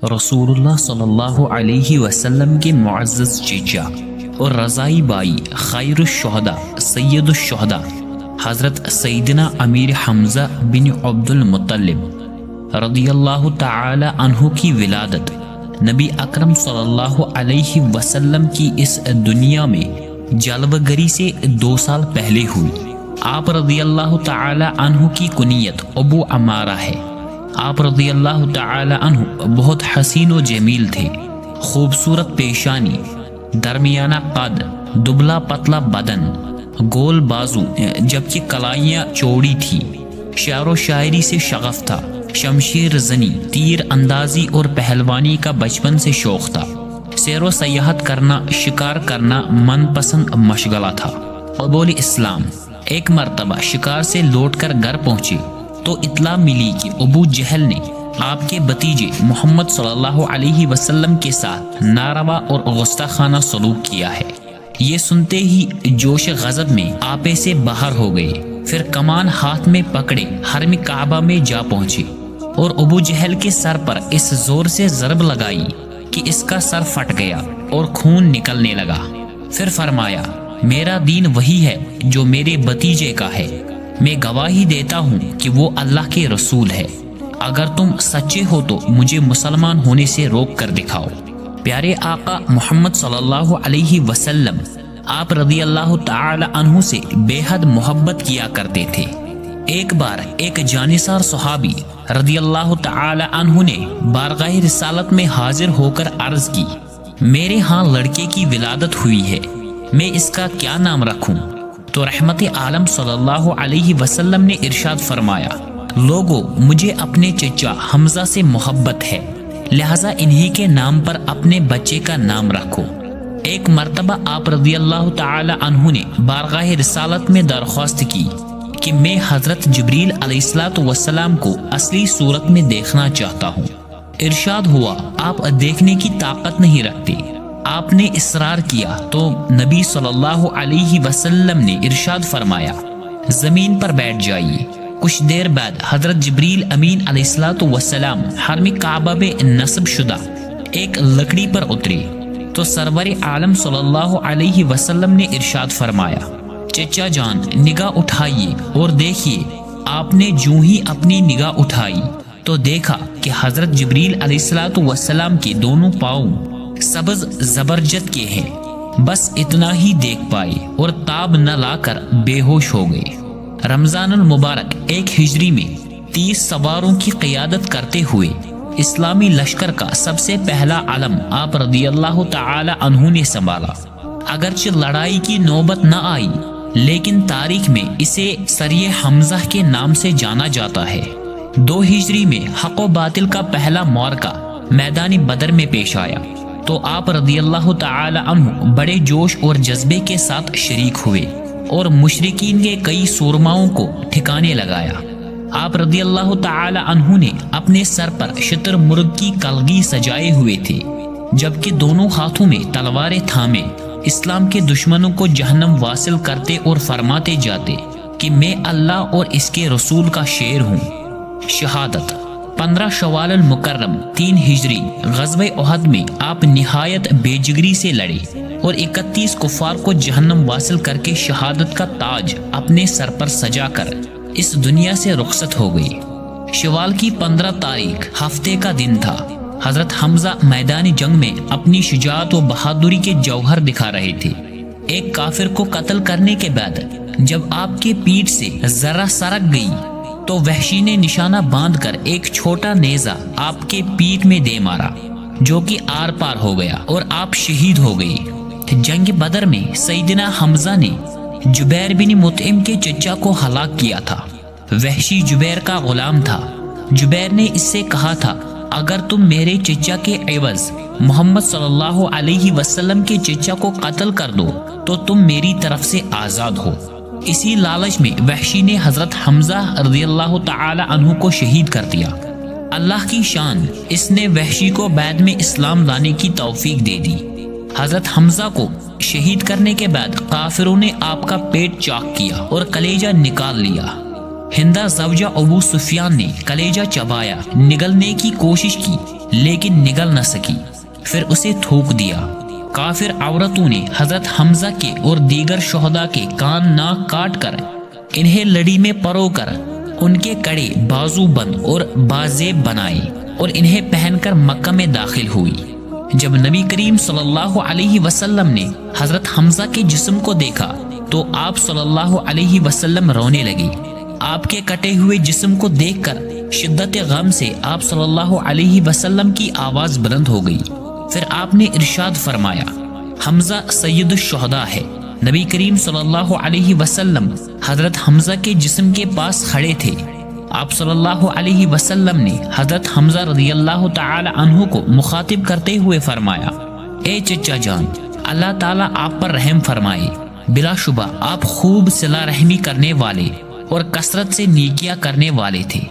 رسول اللہ صلی اللہ علیہ وسلم کے معزز چچا اور رضائی بائی خیر الشہداء سید الشہداء حضرت سیدنا امیر حمزہ بن عبد المطلب رضی اللہ تعالی عنہ کی ولادت نبی اکرم صلی اللہ علیہ وسلم کی اس دنیا میں جلوہ گری سے 2 سال پہلے ہوئی۔ آپ رضی اللہ تعالی عنہ کی کنیت ابو عمارہ ہے۔ آپ رضی اللہ تعالی عنہ بہت حسین و جمیل تھے، خوبصورت پیشانی، درمیانہ قد، دبلا پتلا بدن، گول بازو جبکہ کلائیاں چوڑی تھی، شعر و شاعری سے شغف تھا، شمشیر زنی، تیر اندازی اور پہلوانی کا بچپن سے شوق تھا، سیر و سیاحت کرنا، شکار کرنا من پسند مشغلہ تھا۔ قبول اسلام۔ ایک مرتبہ شکار سے لوٹ کر گھر پہنچے تو اطلاع ملی کہ ابو جہل نے آپ کے بھتیجے محمد صلی اللہ علیہ وسلم کے ساتھ ناروا اور گستاخانہ سلوک کیا ہے۔ یہ سنتے ہی جوش غضب میں آپے سے باہر ہو گئے، پھر کمان ہاتھ میں پکڑے حرم کعبہ میں جا پہنچے اور ابو جہل کے سر پر اس زور سے ضرب لگائی کہ اس کا سر پھٹ گیا اور خون نکلنے لگا۔ پھر فرمایا، میرا دین وہی ہے جو میرے بھتیجے کا ہے، میں گواہی دیتا ہوں کہ وہ اللہ کے رسول ہے، اگر تم سچے ہو تو مجھے مسلمان ہونے سے روک کر دکھاؤ۔ پیارے آقا محمد صلی اللہ علیہ وسلم آپ رضی اللہ تعالی عنہ سے بے حد محبت کیا کرتے تھے۔ ایک بار ایک جانثار صحابی رضی اللہ تعالی عنہ نے بارگاہ رسالت میں حاضر ہو کر عرض کی، میرے ہاں لڑکے کی ولادت ہوئی ہے، میں اس کا کیا نام رکھوں؟ تو رحمت عالم صلی اللہ علیہ وسلم نے ارشاد فرمایا، لوگو مجھے اپنے چچا حمزہ سے محبت ہے، لہذا انہی کے نام پر اپنے بچے کا نام رکھو۔ ایک مرتبہ آپ رضی اللہ تعالی عنہ نے بارگاہ رسالت میں درخواست کی کہ میں حضرت جبریل علیہ السلام کو اصلی صورت میں دیکھنا چاہتا ہوں۔ ارشاد ہوا، آپ دیکھنے کی طاقت نہیں رکھتے۔ آپ نے اصرار کیا تو نبی صلی اللہ علیہ وسلم نے ارشاد فرمایا، زمین پر بیٹھ جائیے۔ کچھ دیر بعد حضرت جبریل امین علیہ السلام حرم کعبہ میں نصب شدہ ایک لکڑی پر اترے تو سرور عالم صلی اللہ علیہ وسلم نے ارشاد فرمایا، چچا جان نگاہ اٹھائیے اور دیکھیے۔ آپ نے جو ہی اپنی نگاہ اٹھائی تو دیکھا کہ حضرت جبریل علیہ السلام کے دونوں پاؤں سبز زبرجد کے ہیں۔ بس اتنا ہی دیکھ پائے اور تاب نہ لا کر بے ہوش ہو گئے۔ رمضان المبارک 1 ہجری میں 30 سواروں کی قیادت کرتے ہوئے اسلامی لشکر کا سب سے پہلا علم آپ رضی اللہ تعالی عنہ نے سنبھالا۔ اگرچہ لڑائی کی نوبت نہ آئی لیکن تاریخ میں اسے سریہ حمزہ کے نام سے جانا جاتا ہے۔ 2 ہجری میں حق و باطل کا پہلا معرکہ میدان بدر میں پیش آیا تو آپ رضی اللہ تعالی عنہ بڑے جوش اور جذبے کے ساتھ شریک ہوئے اور مشرکین کے کئی سورماؤں کو ٹھکانے لگایا۔ آپ رضی اللہ تعالی عنہ نے اپنے سر پر شتر مرغ کی کلگی سجائے ہوئے تھے، جبکہ دونوں ہاتھوں میں تلواریں تھامے اسلام کے دشمنوں کو جہنم واصل کرتے اور فرماتے جاتے کہ میں اللہ اور اس کے رسول کا شیر ہوں۔ شہادت 15 شوال المکرم 3 ہجری غزوہ احد میں آپ نہایت بے جگری سے لڑے اور 31 کفار کو جہنم واصل کر کے شہادت کا تاج اپنے سر پر سجا کر اس دنیا سے رخصت ہو گئے۔ شوال کی 15 تاریخ ہفتے کا دن تھا۔ حضرت حمزہ میدان جنگ میں اپنی شجاعت و بہادری کے جوہر دکھا رہے تھے۔ ایک کافر کو قتل کرنے کے بعد جب آپ کے پیٹھ سے ذرہ سرک گئی تو وحشی نے نشانہ باندھ کر ایک چھوٹا نیزہ آپ کے پیٹھ میں دے مارا، جو کہ آر پار ہو گیا اور آپ شہید ہو گئے۔ جنگ بدر میں سیدنا حمزہ نے جبیر بن مطعم کے چچا کو ہلاک کیا تھا۔ وحشی جبیر کا غلام تھا۔ جبیر نے اس سے کہا تھا، اگر تم میرے چچا کے عوض محمد صلی اللہ علیہ وسلم کے چچا کو قتل کر دو تو تم میری طرف سے آزاد ہو۔ اسی لالچ میں وحشی نے حضرت حمزہ رضی اللہ تعالی عنہ کو شہید کر دیا۔ اللہ کی شان، اس نے وحشی کو بعد میں اسلام لانے کی توفیق دے دی۔ حضرت حمزہ کو شہید کرنے کے بعد کافروں نے آپ کا پیٹ چاک کیا اور کلیجہ نکال لیا۔ ہندہ زوجہ ابو سفیان نے کلیجہ چبایا، نگلنے کی کوشش کی لیکن نگل نہ سکی، پھر اسے تھوک دیا۔ کافر عورتوں نے حضرت حمزہ کے اور دیگر شہداء کے کان ناک کاٹ کر انہیں لڑی میں پرو کر ان کے کڑے بازو بند اور بازیب بنائے اور انہیں پہن کر مکہ میں داخل ہوئی۔ جب نبی کریم صلی اللہ علیہ وسلم نے حضرت حمزہ کے جسم کو دیکھا تو آپ صلی اللہ علیہ وسلم رونے لگے۔ آپ کے کٹے ہوئے جسم کو دیکھ کر شدت غم سے آپ صلی اللہ علیہ وسلم کی آواز بلند ہو گئی۔ پھر آپ نے ارشاد فرمایا، حمزہ سید الشہداء ہے۔ نبی کریم صلی اللہ علیہ وسلم حضرت حمزہ کے جسم کے پاس کھڑے تھے۔ آپ صلی اللہ علیہ وسلم نے حضرت حمزہ رضی اللہ تعالی عنہ کو مخاطب کرتے ہوئے فرمایا، اے چچا جان، اللہ تعالیٰ آپ پر رحم فرمائے، بلا شبہ آپ خوب صلہ رحمی کرنے والے اور کثرت سے نیکیاں کرنے والے تھے۔